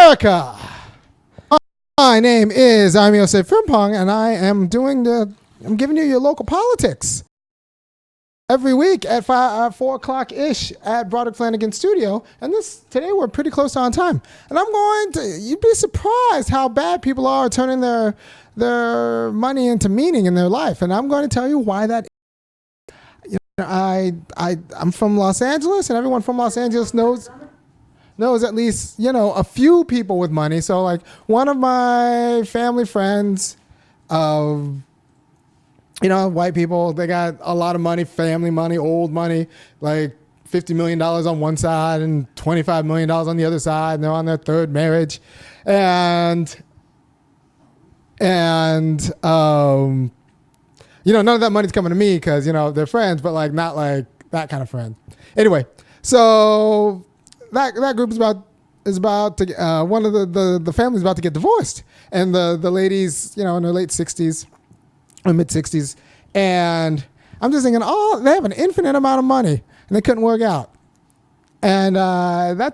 America. My name is Osei-Frimpong, and I'm giving you your local politics every week at 4 o'clock ish at Broderick Flanagan's studio. And today we're pretty close on time. And you'd be surprised how bad people are turning their money into meaning in their life. And I'm going to tell you why that is. I'm from Los Angeles, and everyone from Los Angeles knows at least, a few people with money. So like one of my family friends, white people, they got a lot of money, family money, old money, like $50 million on one side and $25 million on the other side. And they're on their third marriage. And none of that money's coming to me because, they're friends, but like not like that kind of friend. Anyway, so that group is about to one of the family's about to get divorced, and the lady's in her late 60s or mid 60s, and I'm just thinking, they have an infinite amount of money and they couldn't work out, and the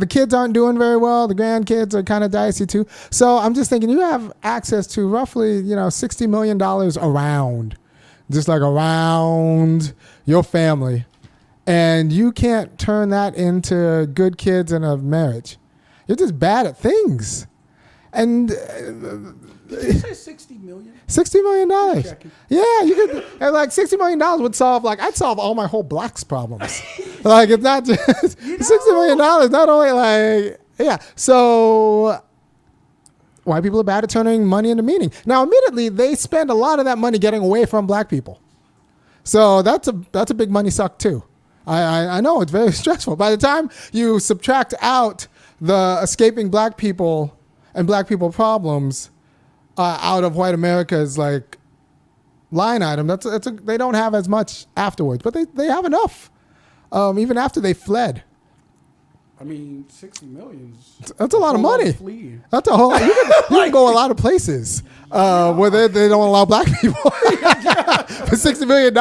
kids aren't doing very well. The grandkids are kind of dicey too. So I'm just thinking, you have access to roughly, $60 million around your family. And you can't turn that into good kids in a marriage. You're just bad at things. And did you say $60 million? $60 million. Yeah, you could. And like $60 million would solve, I'd solve all my whole blocks problems. Like, it's not just $60 million. Not only So white people are bad at turning money into meaning. Now, admittedly, they spend a lot of that money getting away from black people. So that's a big money suck too. I know it's very stressful. By the time you subtract out the escaping black people and black people problems out of white America's line item, they don't have as much afterwards, but they have enough even after they fled. I mean, $60 million. That's a lot of money. Fleeing. That's a whole lot. You can go a lot of places where they don't allow black people. For $60 million,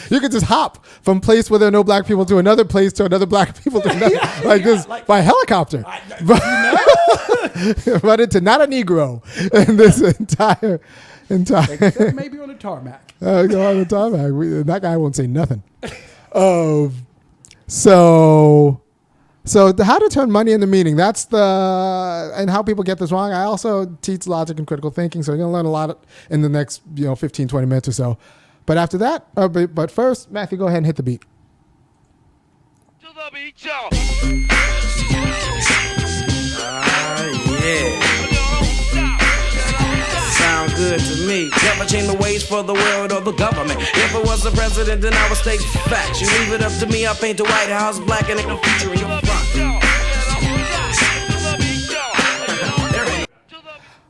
you could just hop from place where there are no black people to another place to another black people to another, by helicopter. Run into not a Negro in this entire. Except maybe on the tarmac. Go on the tarmac. That guy won't say nothing. So how to turn money into meaning, and how people get this wrong. I also teach logic and critical thinking, so you're going to learn a lot in the next 15, 20 minutes or so. But after that, but first, Matthew, go ahead and hit the beat. To the beat, y'all. Yeah. Sound good to me. Never change the ways for the world or the government. If I was the president, then I would state facts. You leave it up to me, I paint the White House black and it can feature in your front.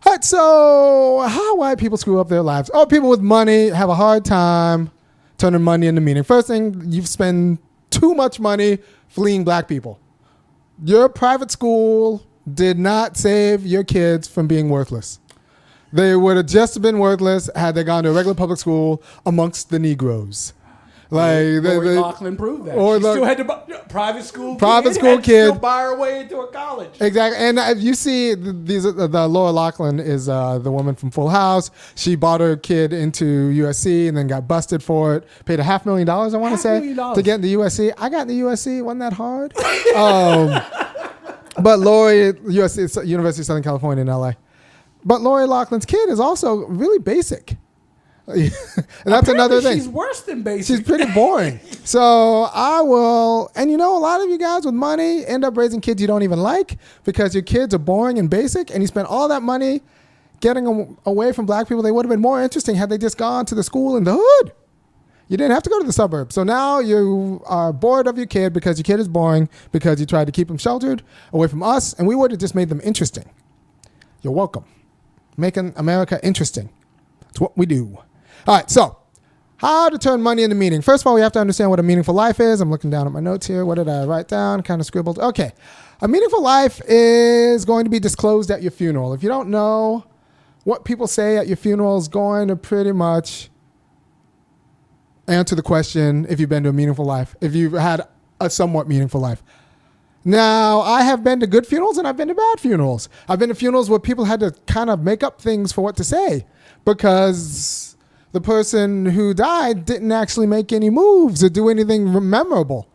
All right, so how white people screw up their lives? People with money have a hard time turning money into meaning. First thing, you spend too much money fleeing black people. Your private school did not save your kids from being worthless. They would have just been worthless had they gone to a regular public school amongst the Negroes. Lori Loughlin proved that. She still had to buy private school kid. Still buy her way into a college. Exactly. And you see, the Laura Loughlin is the woman from Full House. She bought her kid into USC and then got busted for it. Paid $500,000, I want to say, to get into USC. I got into USC. It wasn't that hard. But Lori, USC, University of Southern California in LA. But Lori Loughlin's kid is also really basic. And that's another thing. She's worse than basic. She's pretty boring. So a lot of you guys with money end up raising kids you don't even like because your kids are boring and basic, and you spend all that money getting away from black people. They would have been more interesting had they just gone to the school in the hood. You didn't have to go to the suburbs. So now you are bored of your kid because your kid is boring because you tried to keep them sheltered away from us, and we would have just made them interesting. You're welcome. Making America interesting. That's what we do. All right, so how to turn money into meaning. First of all, we have to understand what a meaningful life is. I'm looking down at my notes here. What did I write down? Kind of scribbled. Okay. A meaningful life is going to be disclosed at your funeral. If you don't know, what people say at your funeral is going to pretty much answer the question if you've been to a meaningful life, if you've had a somewhat meaningful life. Now, I have been to good funerals and I've been to bad funerals. I've been to funerals where people had to kind of make up things for what to say because the person who died didn't actually make any moves or do anything memorable.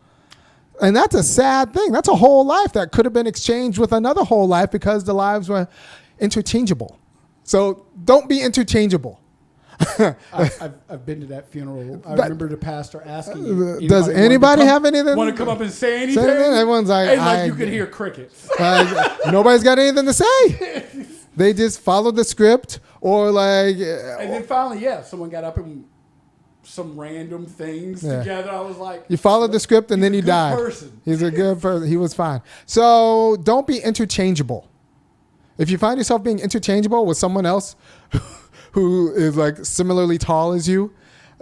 And that's a sad thing. That's a whole life that could have been exchanged with another whole life because the lives were interchangeable. So don't be interchangeable. I've been to that funeral. I remember the pastor asking, does anybody have anything? Want to come up and say anything? Everyone's like, and like you could hear crickets. Nobody's got anything to say. They just followed the script or like. And then finally, someone got up and some random things together. I was like, you followed the script and then he died. He's a good person. He was fine. So don't be interchangeable. If you find yourself being interchangeable with someone else who is like similarly tall as you,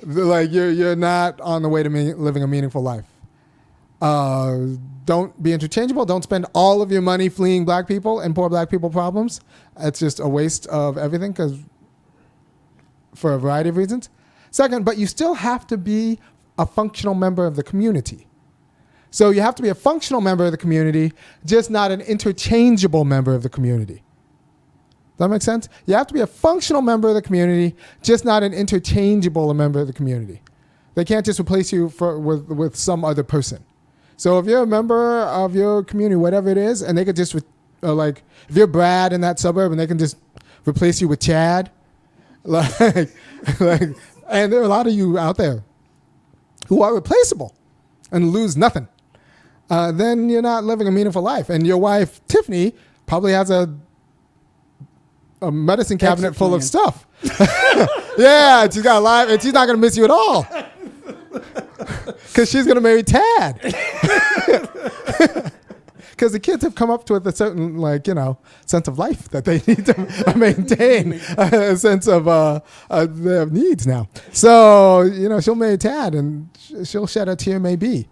like you're not on the way to living a meaningful life. Don't be interchangeable. Don't spend all of your money fleeing black people and poor black people problems. It's just a waste of everything for a variety of reasons. Second, but you still have to be a functional member of the community. So you have to be a functional member of the community, just not an interchangeable member of the community. Does that make sense? You have to be a functional member of the community, just not an interchangeable member of the community. They can't just replace you with some other person. So if you're a member of your community, whatever it is, and they could just, if you're Brad in that suburb and they can just replace you with Chad, and there are a lot of you out there who are replaceable and lose nothing, then you're not living a meaningful life. And your wife, Tiffany, probably has a medicine cabinet full of stuff. Yeah, she's got a life, and she's not going to miss you at all. Because she's going to marry Tad. Because the kids have come up with a certain, sense of life that they need to maintain, a sense of their needs now. So, she'll marry Tad, and she'll shed a tear maybe.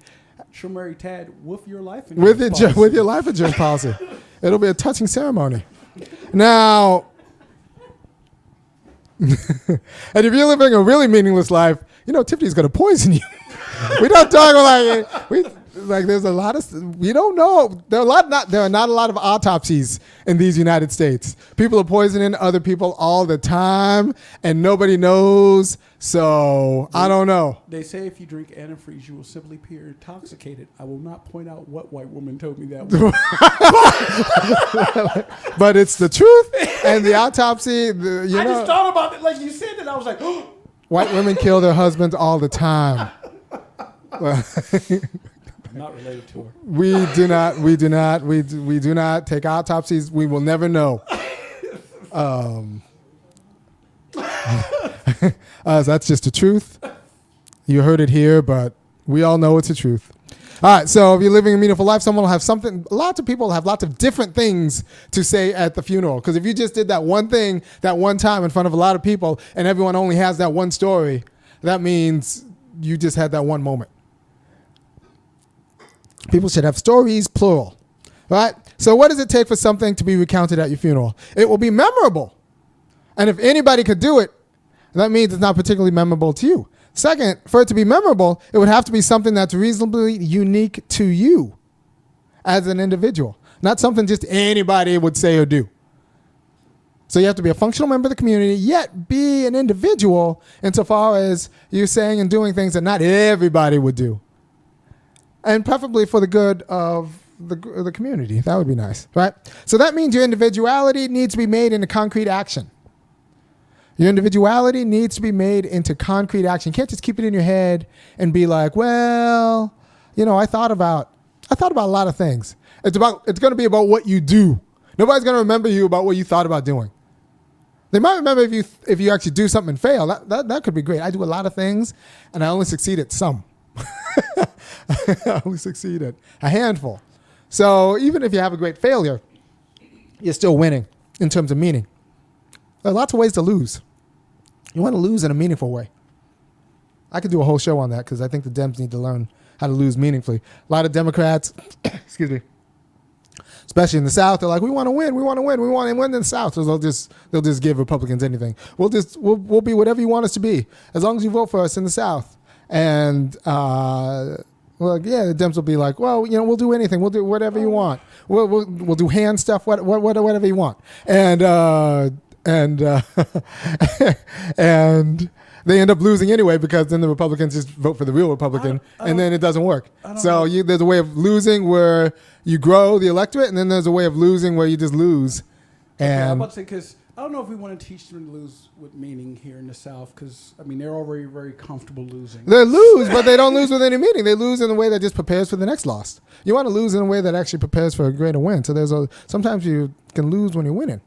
She'll marry Tad with your life insurance policy. With your life insurance policy. It'll be a touching ceremony. Now, and if you're living a really meaningless life, Tiffany's going to poison you. We don't talk about there's a lot of, we don't know. There are not a lot of autopsies in these United States. People are poisoning other people all the time and nobody knows. So I don't know. They say if you drink antifreeze, you will simply appear intoxicated. I will not point out what white woman told me that. But it's the truth. And the autopsy, I just thought about it. Like you said it, I was like, white women kill their husbands all the time. Not related to her. We do not take autopsies. We will never know. That's just the truth. You heard it here, but we all know it's the truth. All right, so if you're living a meaningful life, someone will have something. Lots of people have lots of different things to say at the funeral. Because if you just did that one thing that one time in front of a lot of people and everyone only has that one story, that means you just had that one moment. People should have stories, plural. Right? So what does it take for something to be recounted at your funeral? It will be memorable. And if anybody could do it, that means it's not particularly memorable to you. Second, for it to be memorable, it would have to be something that's reasonably unique to you as an individual. Not something just anybody would say or do. So you have to be a functional member of the community, yet be an individual insofar as you're saying and doing things that not everybody would do. And preferably for the good of the community. That would be nice, right? So that means your individuality needs to be made into concrete action. Your individuality needs to be made into concrete action. You can't just keep it in your head and be like, well, I thought about a lot of things. It's going to be about what you do. Nobody's going to remember you about what you thought about doing. They might remember if you actually do something and fail. That could be great. I do a lot of things and I only succeed at some. I only succeed at a handful. So even if you have a great failure, you're still winning in terms of meaning. There are lots of ways to lose. You want to lose in a meaningful way. I could do a whole show on that because I think the Dems need to learn how to lose meaningfully. A lot of Democrats, excuse me, especially in the South, they're like, we want to win in the South. So they'll just give Republicans anything. We'll be whatever you want us to be as long as you vote for us in the South. And Well, yeah, the Dems will be like, well, we'll do anything. We'll do whatever you want. We'll do hand stuff, whatever you want. And and they end up losing anyway because then the Republicans just vote for the real Republican, and then it doesn't work. So there's a way of losing where you grow the electorate, and then there's a way of losing where you just lose. And I'm about to say, because I don't know if we want to teach them to lose with meaning here in the South, because, they're already very comfortable losing. They lose, but they don't lose with any meaning. They lose in a way that just prepares for the next loss. You want to lose in a way that actually prepares for a greater win. So sometimes you can lose when you're winning,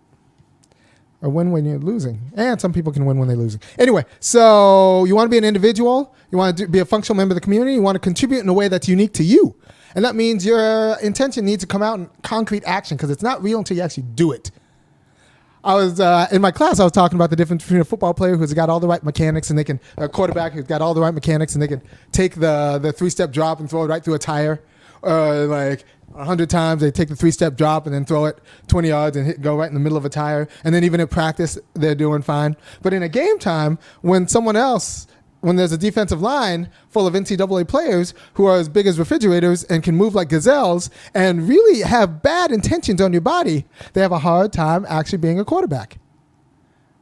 or win when you're losing. And some people can win when they're losing. Anyway, so you want to be an individual. You want to be a functional member of the community. You want to contribute in a way that's unique to you. And that means your intention needs to come out in concrete action, because it's not real until you actually do it. I was in my class. I was talking about the difference between a football player who's got all the right mechanics, and a quarterback who's got all the right mechanics, and they can take the 3-step drop and throw it right through a tire. Like 100 times, they take the 3-step drop and then throw it 20 yards and go right in the middle of a tire. And then even in practice, they're doing fine. But in a game time, when there's a defensive line full of NCAA players who are as big as refrigerators and can move like gazelles and really have bad intentions on your body, they have a hard time actually being a quarterback.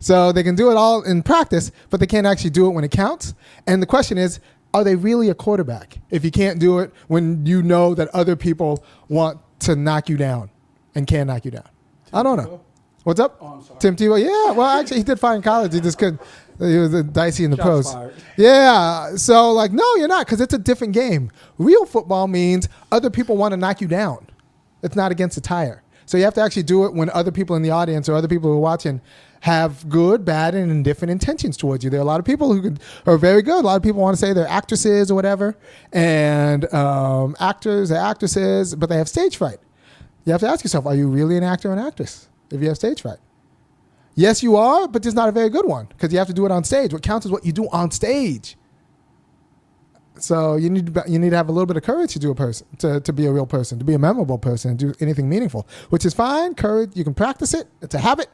So they can do it all in practice, but they can't actually do it when it counts. And the question is, are they really a quarterback if you can't do it when you know that other people want to knock you down and can knock you down? I don't know. What's up? Oh, I'm sorry. Tim Tebow? Yeah, well, actually, he did fine in college. He just couldn't. He was dicey in the Shots pros. fired. Yeah, so no, you're not, because it's a different game. Real football means other people want to knock you down. It's not against a tire. So you have to actually do it when other people in the audience or other people who are watching have good, bad, and indifferent intentions towards you. There are a lot of people who are very good. A lot of people want to say they're actresses or whatever, and actors or actresses, but they have stage fright. You have to ask yourself, are you really an actor or an actress if you have stage fright? Yes, you are, but just not a very good one, because you have to do it on stage. What counts is what you do on stage. So you need to have a little bit of courage to do to be a real person, to be a memorable person, and do anything meaningful, which is fine. Courage, you can practice it. It's a habit.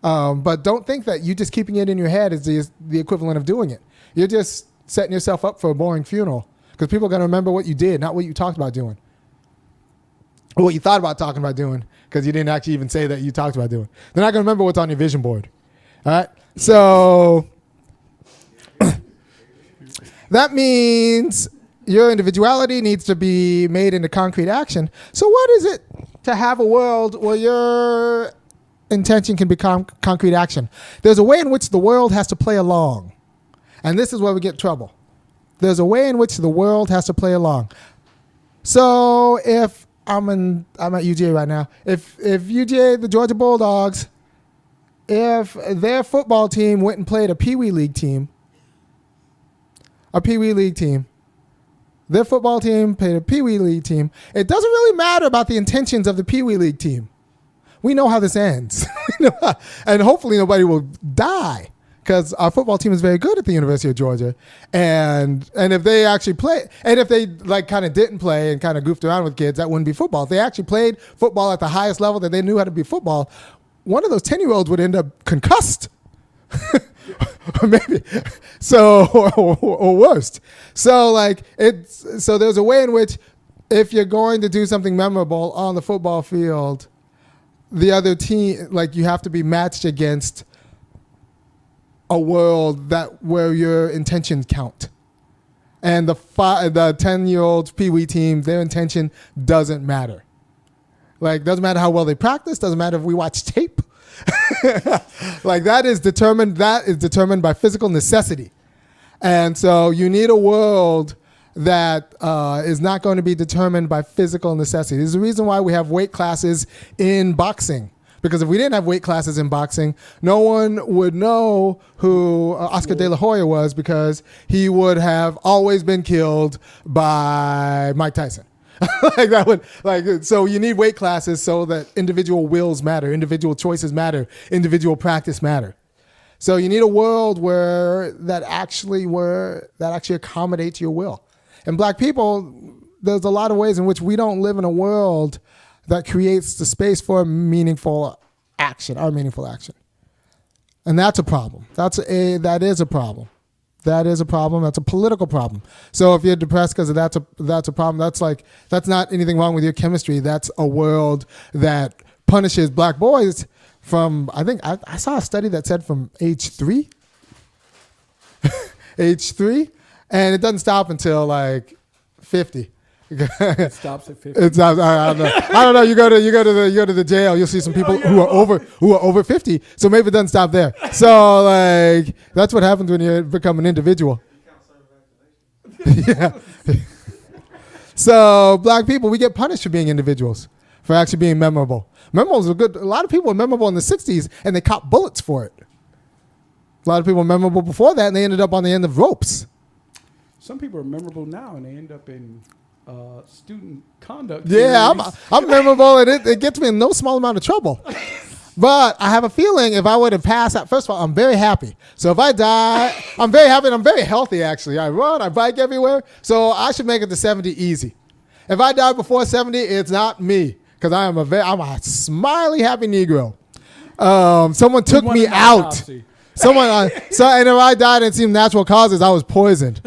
But don't think that you just keeping it in your head is the equivalent of doing it. You're just setting yourself up for a boring funeral, because people are going to remember what you did, not what you talked about doing. Or what you thought about talking about doing, because you didn't actually even say that you talked about doing. They're not going to remember what's on your vision board. All right? So that means your individuality needs to be made into concrete action. So what is it to have a world where your intention can become concrete action? There's a way in which the world has to play along. And this is where we get in trouble. There's a way in which the world has to play along. So if I'm at UGA right now. If UGA, the Georgia Bulldogs, if their football team went and played a Pee Wee League team, their football team played a Pee Wee League team, it doesn't really matter about the intentions of the Pee Wee League team. We know how this ends. And hopefully nobody will die, because our football team is very good at the University of Georgia. And if they actually play, and if they kind of didn't play and kind of goofed around with kids, that wouldn't be football. If they actually played football at the highest level that they knew how to be football, one of those 10-year-olds would end up concussed. Or maybe or worse. So there's a way in which, if you're going to do something memorable on the football field, the other team, you have to be matched against a world where your intentions count. And the 10-year-old Pee Wee team, their intention doesn't matter. Doesn't matter how well they practice, doesn't matter if we watch tape. That is determined by physical necessity. And so you need a world that is not going to be determined by physical necessity. There's a reason why we have weight classes in boxing. Because if we didn't have weight classes in boxing, no one would know who Oscar De La Hoya was, because he would have always been killed by Mike Tyson. So you need weight classes so that individual wills matter, individual choices matter, individual practice matter. So you need a world that actually accommodates your will. And black people, there's a lot of ways in which we don't live in a world that creates the space for meaningful action, our meaningful action. And that's a problem. That is a problem. That is a problem. That's a political problem. So if you're depressed because that's a problem. That's not anything wrong with your chemistry. That's a world that punishes black boys from, I think I saw a study that said from age 3. Age 3, and it doesn't stop until like 50. It stops at 50. It stops. I don't know. You go to the jail. You'll see some people who are over 50. So maybe it doesn't stop there. So like that's what happens when you become an individual. Yeah. So black people, we get punished for being individuals, for actually being memorable. Memorable is good. A lot of people were memorable in the 60s, and they caught bullets for it. A lot of people were memorable before that, and they ended up on the end of ropes. Some people are memorable now, and they end up in student conduct. Yeah, I'm memorable, and it gets me in no small amount of trouble. But I have a feeling if I were to pass out, first of all, I'm very happy. So if I die, I'm very happy, and I'm very healthy, actually. I run, I bike everywhere, so I should make it to 70 easy. If I die before 70, it's not me, because I'm a smiley, happy Negro. Someone took me out. And if I died in some natural causes, I was poisoned.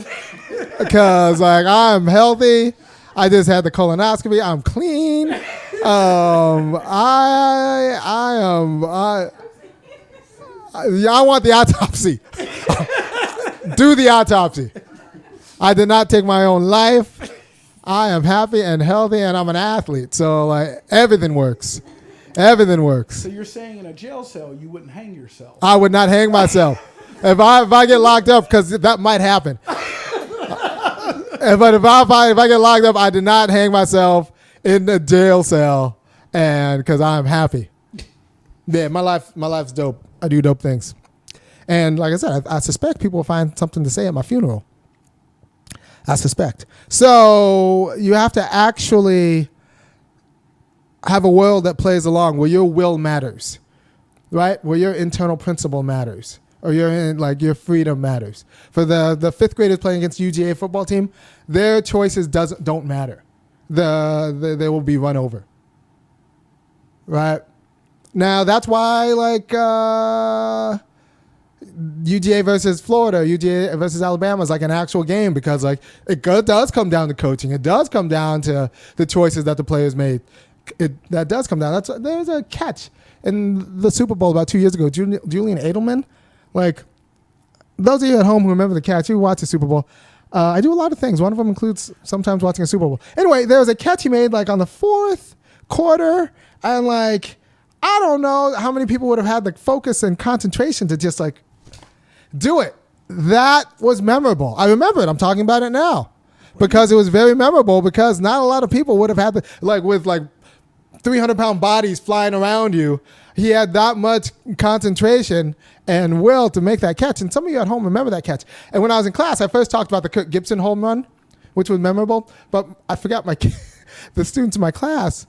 Because like I'm healthy, I just had the colonoscopy. I'm clean. I want the autopsy. Do the autopsy. I did not take my own life. I am happy and healthy, and I'm an athlete. So like everything works. Everything works. So you're saying in a jail cell you wouldn't hang yourself? I would not hang myself. If I get locked up, because that might happen. But if I get locked up, I did not hang myself in the jail cell, and because I'm happy. Yeah, my life's dope. I do dope things, and like I said, I suspect people will find something to say at my funeral. I suspect. So you have to actually have a world that plays along where your will matters, right? Where your internal principle matters, or your freedom matters. For the fifth graders playing against UGA football team, their choices don't matter. They will be run over, right? Now that's why UGA versus Florida, UGA versus Alabama is like an actual game, because like it does come down to coaching. It does come down to the choices that the players made. That does come down. There's a catch in the Super Bowl about 2 years ago. Julian Edelman, like those of you at home who remember the catch, who watch the Super Bowl. I do a lot of things. One of them includes sometimes watching a Super Bowl. Anyway, there was a catch he made like on the fourth quarter, and like I don't know how many people would have had the focus and concentration to just like do it. That was memorable. I remember it. I'm talking about it now because it was very memorable, because not a lot of people would have had the, like with like 300-pound bodies flying around you. He had that much concentration and will to make that catch. And some of you at home remember that catch. And when I was in class, I first talked about the Kirk Gibson home run, which was memorable. But I forgot the students in my class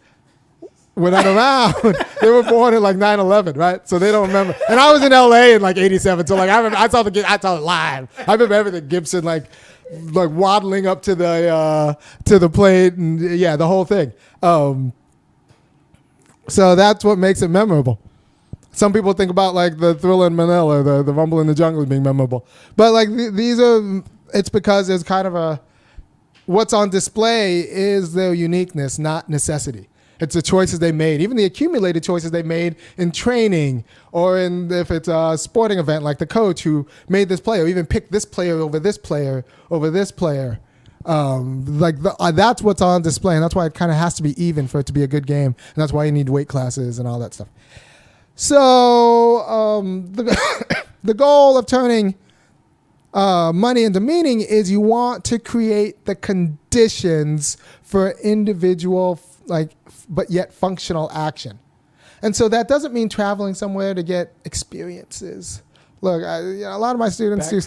were not around. They were born in like 9/11, right? So they don't remember. And I was in LA in like 87. So like I saw it live. I remember everything. Gibson like waddling up to the plate, and yeah, the whole thing. So that's what makes it memorable. Some people think about like the Thriller in Manila, the Rumble in the Jungle being memorable. But like it's because there's kind of what's on display is their uniqueness, not necessity. It's the choices they made, even the accumulated choices they made in training, or if it's a sporting event, like the coach who made this play, or even picked this player over this player over this player. That's what's on display, and that's why it kind of has to be even for it to be a good game, and that's why you need weight classes and all that stuff. So the goal of turning money into meaning is you want to create the conditions for individual but yet functional action. And so that doesn't mean traveling somewhere to get experiences. Look, a lot of my students do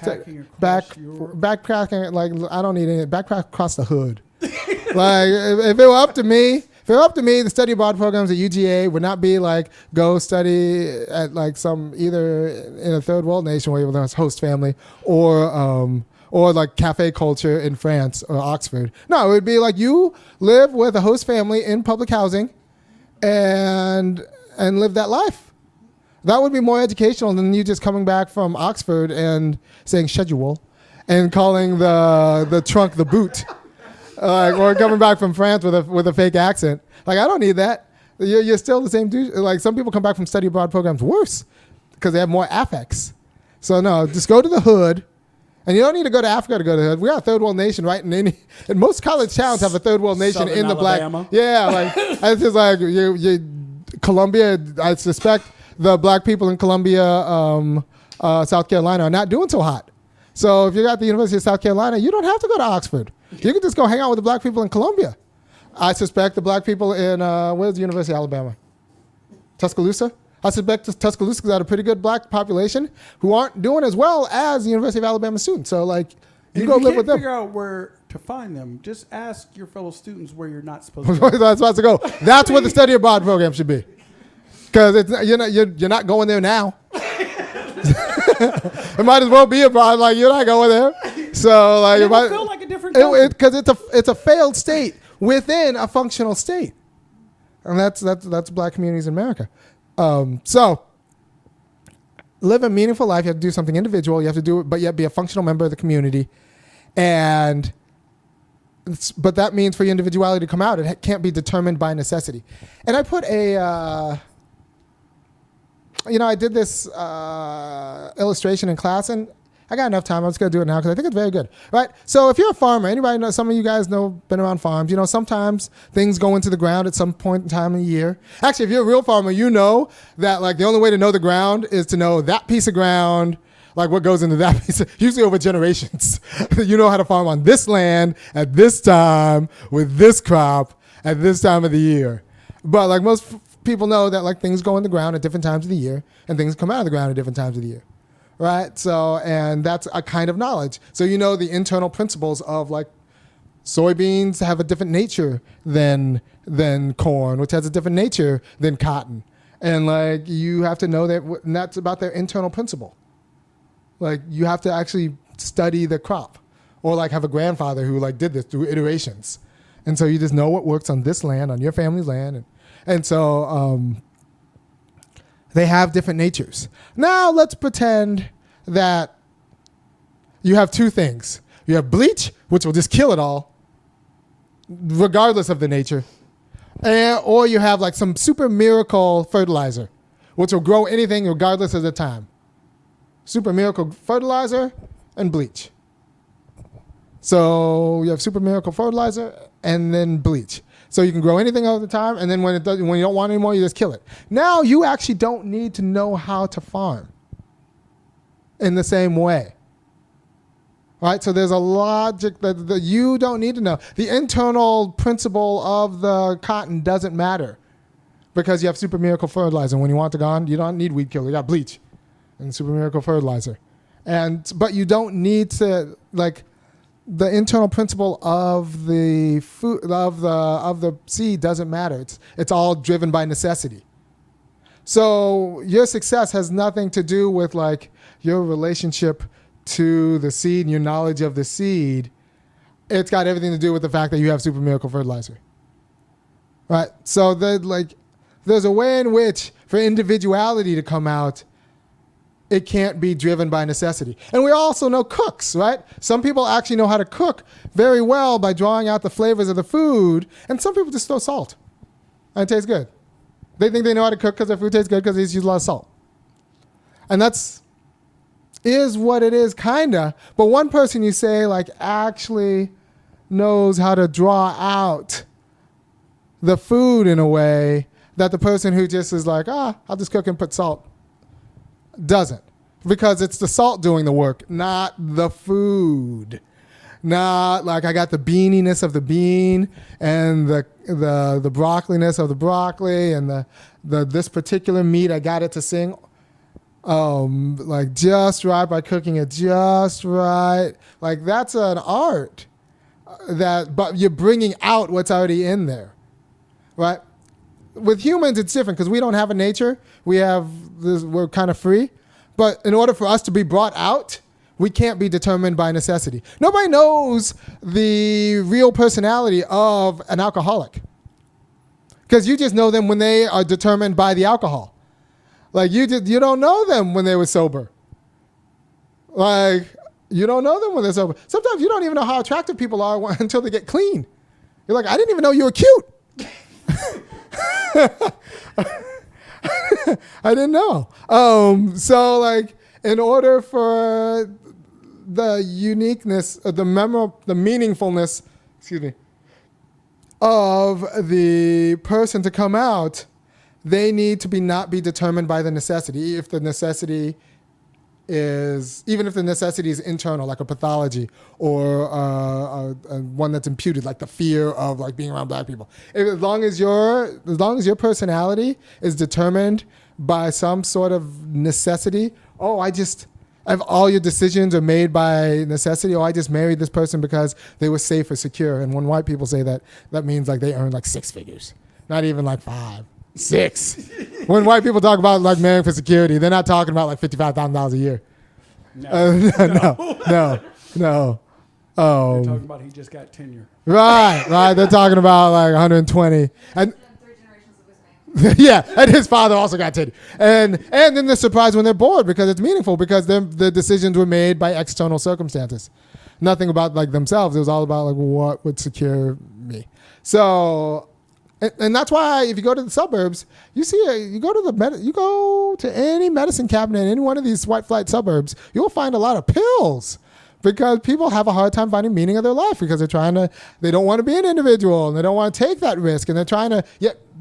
backpacking. Like I don't need any backpack across the hood. Like if it were up to me, the study abroad programs at UGA would not be like go study at like either in a third world nation where there's host family, or like cafe culture in France or Oxford. No, it would be like you live with a host family in public housing and live that life. That would be more educational than you just coming back from Oxford and saying schedule and calling the trunk the boot. Or coming back from France with a fake accent. Like, I don't need that. You're still the same dude. Like, some people come back from study abroad programs worse because they have more affects. So no, just go to the hood. And you don't need to go to Africa to go to the hood. We're a third world nation, right? And most college towns have a third world nation Southern in the Alabama. black. Yeah, like it's just like Columbia. I suspect the black people in Columbia, South Carolina, are not doing so hot. So if you're at the University of South Carolina, you don't have to go to Oxford. You can just go hang out with the black people in Columbia. I suspect the black people in where's the University of Alabama? Tuscaloosa. I suspect Tuscaloosa's got a pretty good black population who aren't doing as well as the University of Alabama students. So, like, you go live with them. If you can't figure out where to find them, just ask your fellow students where you're not supposed to go. That's supposed to go. That's what the study abroad program should be. Because you're not going there now. It might as well be abroad. Like, you're not going there. So, like, it might feel like a different country. Because it's a failed state within a functional state. And that's black communities in America. So live a meaningful life. You have to do something individual. You have to do it, but yet be a functional member of the community. But that means for your individuality to come out, it can't be determined by necessity. And I put I did this illustration in class, and I got enough time. I'm just going to do it now because I think it's very good. Right? So if you're a farmer, anybody know, some of you guys know, been around farms, sometimes things go into the ground at some point in time in the year. Actually, if you're a real farmer, you know that, like, the only way to know the ground is to know that piece of ground, like what goes into that piece, usually over generations. You know how to farm on this land at this time with this crop at this time of the year. But like most people know that, like, things go in the ground at different times of the year and things come out of the ground at different times of the year. Right? So, and that's a kind of knowledge. So you know the internal principles of, like, soybeans have a different nature than corn, which has a different nature than cotton. And, like, you have to know that, and that's about their internal principle. Like, you have to actually study the crop, or, like, have a grandfather who, like, did this through iterations. And so you just know what works on this land, on your family's land. And so, they have different natures. Now let's pretend that you have two things. You have bleach, which will just kill it all, regardless of the nature. Or you have, like, some super miracle fertilizer, which will grow anything regardless of the time. Super miracle fertilizer and bleach. So you have super miracle fertilizer and then bleach. So you can grow anything all the time, and then when you don't want it anymore, you just kill it. Now you actually don't need to know how to farm in the same way. Right? So there's a logic that you don't need to know. The internal principle of the cotton doesn't matter because you have super miracle fertilizer. When you want it gone, you don't need weed killer. You got bleach and super miracle fertilizer. But you don't need to, like, the internal principle of the food of the seed doesn't matter. It's all driven by necessity. So your success has nothing to do with, like, your relationship to the seed and your knowledge of the seed. It's got everything to do with the fact that you have super miracle fertilizer. Right? So there's a way in which for individuality to come out, it can't be driven by necessity. And we also know cooks, right? Some people actually know how to cook very well by drawing out the flavors of the food, and some people just throw salt, and it tastes good. They think they know how to cook because their food tastes good because they use a lot of salt. And is what it is, kinda. But one person you say, like, actually knows how to draw out the food in a way that the person who just is like, I'll just cook and put salt, doesn't, because it's the salt doing the work, not the food. Not like I got the beaniness of the bean and the broccoliness of the broccoli and the this particular meat, I got it to sing like just right by cooking it just right. Like, that's an art but you're bringing out what's already in there, right? With humans, it's different because we don't have a nature. We're kind of free. But in order for us to be brought out, we can't be determined by necessity. Nobody knows the real personality of an alcoholic because you just know them when they are determined by the alcohol. Like, you don't know them when they were sober. Like, You don't know them when they're sober. Sometimes you don't even know how attractive people are until they get clean. You're like, I didn't even know you were cute. I didn't know. So like, in order for the uniqueness, the meaningfulness, of the person to come out, they need to not be determined by the necessity. If the necessity is internal, like a pathology, or one that's imputed, like the fear of like being around black people. As long as your personality is determined by some sort of necessity, if all your decisions are made by necessity, I just married this person because they were safe or secure. And when white people say that, that means like they earn like 6 figures, not even like 5. 6. When white people talk about like marrying for security, they're not talking about like $55,000 a year. No. They're talking about he just got tenure. Right. They're talking about like 120. And 3 generations of his name. yeah, and his father also got tenure. And then they're surprised when they're bored because it's meaningful, because the decisions were made by external circumstances. Nothing about like themselves. It was all about like what would secure me. So. And that's why if you go to the suburbs, you go to any medicine cabinet in any one of these white flight suburbs, you'll find a lot of pills, because people have a hard time finding meaning of their life because they don't want to be an individual and they don't want to take that risk, and they're trying to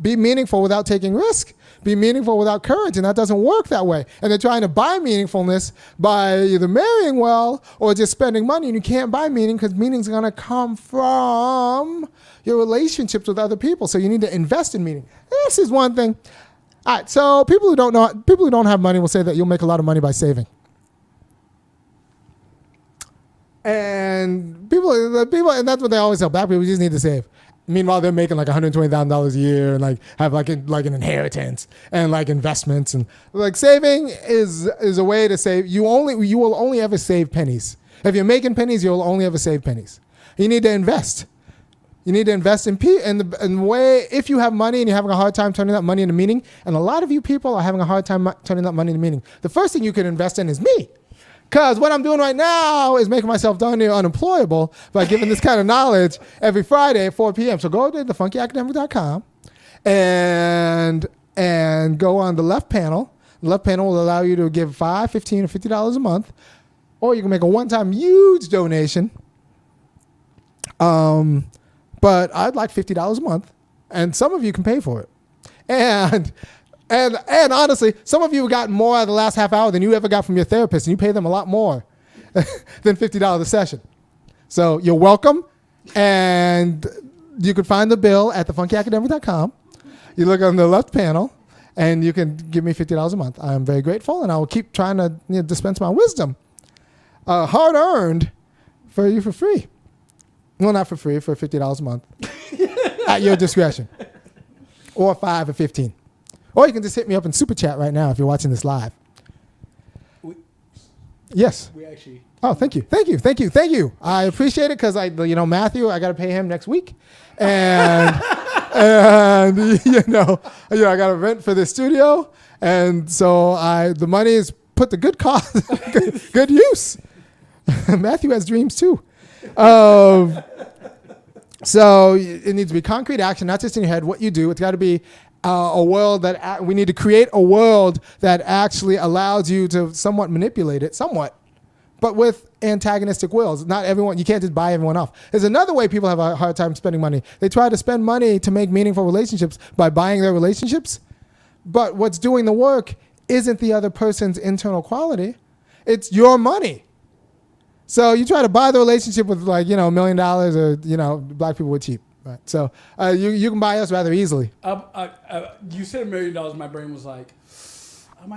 be meaningful without taking risk, be meaningful without courage, and that doesn't work that way. And they're trying to buy meaningfulness by either marrying well or just spending money, and you can't buy meaning because meaning's going to come from your relationships with other people. So you need to invest in meaning. This is one thing. All right, so people who don't have money will say that you'll make a lot of money by saving. And people, and that's what they always tell black people, you just need to save. Meanwhile, they're making like $120,000 a year and like have like an inheritance and like investments, and like saving is a way to save. You will only ever save pennies. If you're making pennies, you'll only ever save pennies. You need to invest. You need to invest in the way, if you have money and you're having a hard time turning that money into meaning, and a lot of you people are having a hard time turning that money into meaning, the first thing you can invest in is me. Because what I'm doing right now is making myself darn near unemployable by giving this kind of knowledge every Friday at 4 p.m. So go to thefunkyacademic.com and go on the left panel. The left panel will allow you to give $5, $15, or $50 a month, or you can make a one-time huge donation. But I'd like $50 a month, and some of you can pay for it. And honestly, some of you have gotten more out of the last half hour than you ever got from your therapist, and you pay them a lot more than $50 a session. So you're welcome, and you can find the bill at thefunkyacademic.com. You look on the left panel, and you can give me $50 a month. I am very grateful, and I will keep trying to dispense my wisdom, hard-earned, for you for free. Well, not for free, for $50 a month at your discretion, or 5 or 15. Or you can just hit me up in Super Chat right now if you're watching this live. Yes. We actually. Oh, thank you. I appreciate it because Matthew, I got to pay him next week, and I got to rent for the studio, and so the money is put to good cause, good use. Matthew has dreams too. So it needs to be concrete action, not just in your head. What you do, it's got to be a world that we need to create a world that actually allows you to somewhat manipulate it, but with antagonistic wills. Not everyone, you can't just buy everyone off. There's another way people have a hard time spending money. They try to spend money to make meaningful relationships by buying their relationships, but what's doing the work isn't the other person's internal quality. It's your money. So you try to buy the relationship with $1 million, or black people were cheap. Right. So you can buy us rather easily. You said $1 million. My brain was like,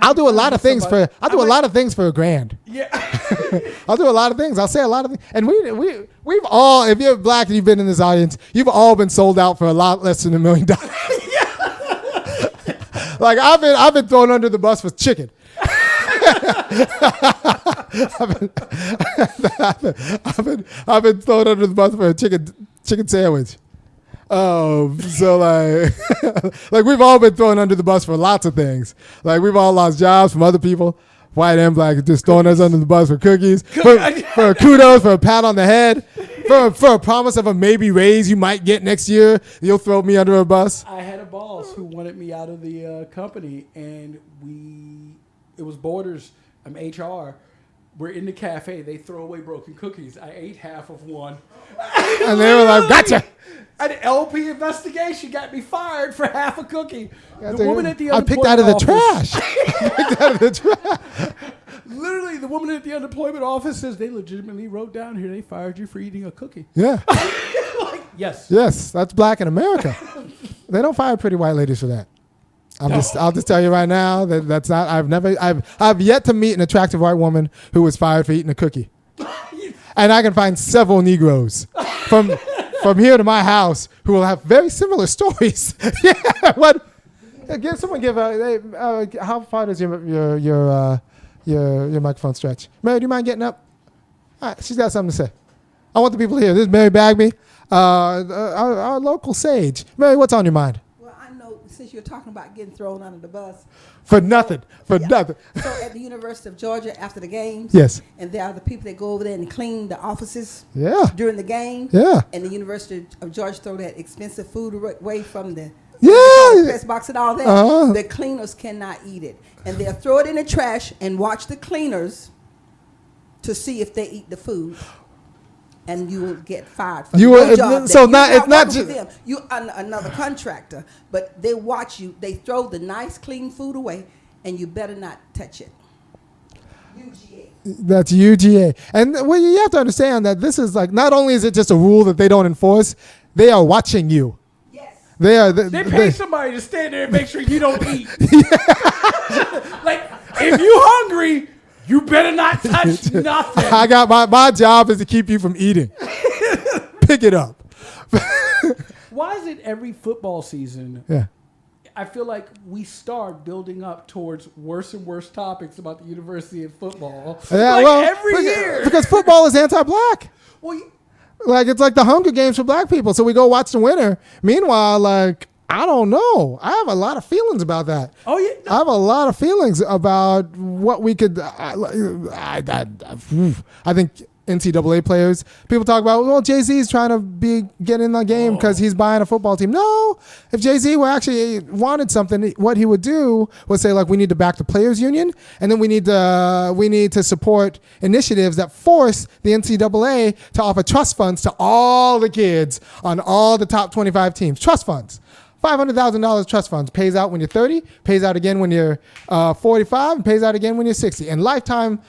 I'll do a lot of things for $1,000. Yeah. I'll do a lot of things. I'll say a lot of things. And we've all, if you're black and you've been in this audience, you've all been sold out for a lot less than $1 million. Like I've been thrown under the bus for chicken. I've been thrown under the bus for a chicken sandwich. So like we've all been thrown under the bus for lots of things. Like we've all lost jobs from other people. white and black, just throwing us under the bus for cookies, for kudos, for a pat on the head, for a promise of a maybe raise you might get next year. You'll throw me under a bus. I had a boss who wanted me out of the company, and it was Borders, HR. We're in the cafe. They throw away broken cookies. I ate half of one. And they were like, gotcha. An LP investigation got me fired for half a cookie. I picked out of the trash. Literally, the woman at the unemployment office says they legitimately wrote down here they fired you for eating a cookie. Yeah. Yes. Yes, that's black in America. They don't fire pretty white ladies for that. I'll just tell you right now that's not. I've yet to meet an attractive white woman who was fired for eating a cookie. And I can find several Negroes from here to my house who will have very similar stories. Yeah. What? How far does your microphone stretch? Mary, do you mind getting up? All right, she's got something to say. I want the people to hear. This is Mary Bagby, our local sage. Mary, what's on your mind? Well, I know since you're talking about getting thrown under the bus. For nothing. Nothing. So at the University of Georgia after the games. Yes. And there are the people that go over there and clean the offices. Yeah. During the game. Yeah. And the University of Georgia throw that expensive food away from the press box and all that. Uh-huh. The cleaners cannot eat it. And they'll throw it in the trash and watch the cleaners to see if they eat the food. And you will get fired from your job. So it's not just them. You are another contractor, but they watch you. They throw the nice, clean food away, and you better not touch it. UGA. That's UGA. And well, you have to understand that this is like, not only is it just a rule that they don't enforce, they are watching you. Yes. They pay somebody to stand there and make sure you don't eat. Like, if you hungry, you better not touch nothing. I got my job is to keep you from eating. Pick it up. Why is it every football season? Yeah. I feel like we start building up towards worse and worse topics about the University of football. Yeah, every year. Because football is anti-black. Well, like it's like the Hunger Games for black people. So we go watch the winner. Meanwhile, like, I don't know. I have a lot of feelings about that. Oh, yeah. I have a lot of feelings about what we could. I think NCAA players, people talk about, well, Jay-Z is trying to get in the game because he's buying a football team. No, if Jay-Z were actually wanted something, what he would do was say, like, we need to back the players union, and then we need to support initiatives that force the NCAA to offer trust funds to all the kids on all the top 25 teams. Trust funds. $500,000 trust funds pays out when you're 30, pays out again when you're 45, and pays out again when you're 60, and lifetime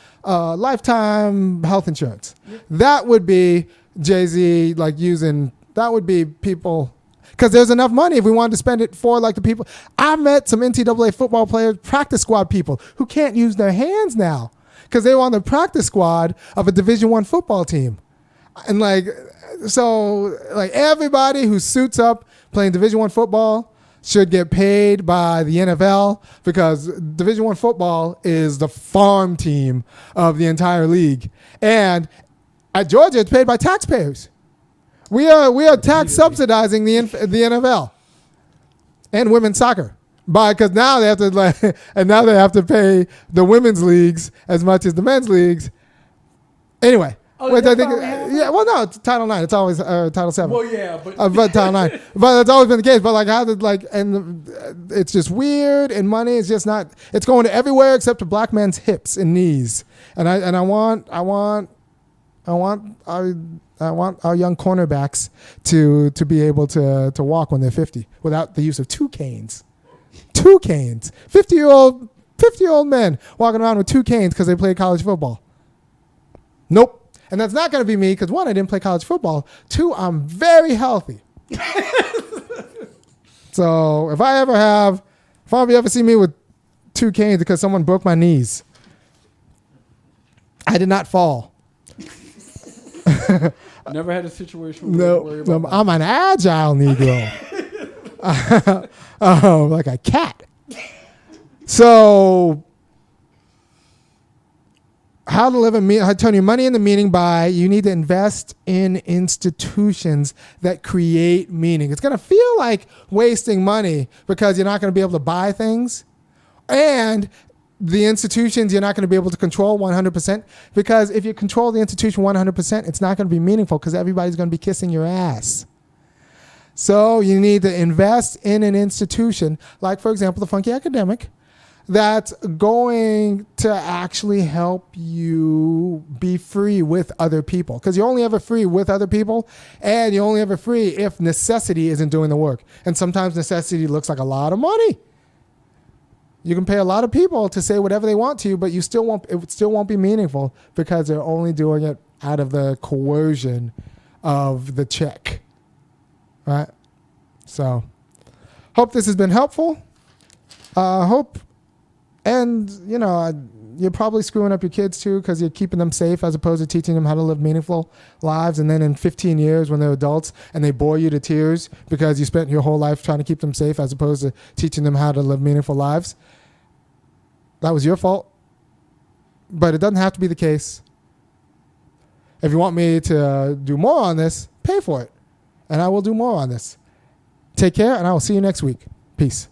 health insurance. Yeah. That would be Jay-Z that would be people, because there's enough money if we wanted to spend it for like the people. I met some NCAA football players, practice squad people who can't use their hands now because they were on the practice squad of a Division I football team, and everybody who suits up playing Division I football should get paid by the NFL because Division I football is the farm team of the entire league. And at Georgia, it's paid by taxpayers. We are tax subsidizing the NFL and women's soccer because now they have to pay the women's leagues as much as the men's leagues. Anyway. Which I think, no, it's Title IX. It's always Title VII. Well, yeah, but Title IX. But it's always been the case. But like, it's just weird, and money is just not. It's going to everywhere except to black men's hips and knees. And I want our young cornerbacks to be able to walk when they're 50 without the use of two canes. 50-year-old men walking around with two canes because they played college football. Nope. And that's not going to be me because, one, I didn't play college football. Two, I'm very healthy. So if you ever see me with two canes because someone broke my knees, I did not fall. Never had a situation where you worry about I'm an agile Negro. Like a cat. So... how to live how to turn your money into meaning you need to invest in institutions that create meaning. It's going to feel like wasting money because you're not going to be able to buy things. And the institutions you're not going to be able to control 100%, because if you control the institution 100%, it's not going to be meaningful because everybody's going to be kissing your ass. So you need to invest in an institution, like, for example, the Funky Academic, that's going to actually help you be free with other people. Because you're only ever free with other people, and you're only ever free if necessity isn't doing the work. And sometimes necessity looks like a lot of money. You can pay a lot of people to say whatever they want to you, but it still won't be meaningful because they're only doing it out of the coercion of the check. Right? So, hope this has been helpful. And, you're probably screwing up your kids too because you're keeping them safe as opposed to teaching them how to live meaningful lives. And then in 15 years when they're adults and they bore you to tears because you spent your whole life trying to keep them safe as opposed to teaching them how to live meaningful lives, that was your fault. But it doesn't have to be the case. If you want me to do more on this, pay for it. And I will do more on this. Take care, and I will see you next week. Peace.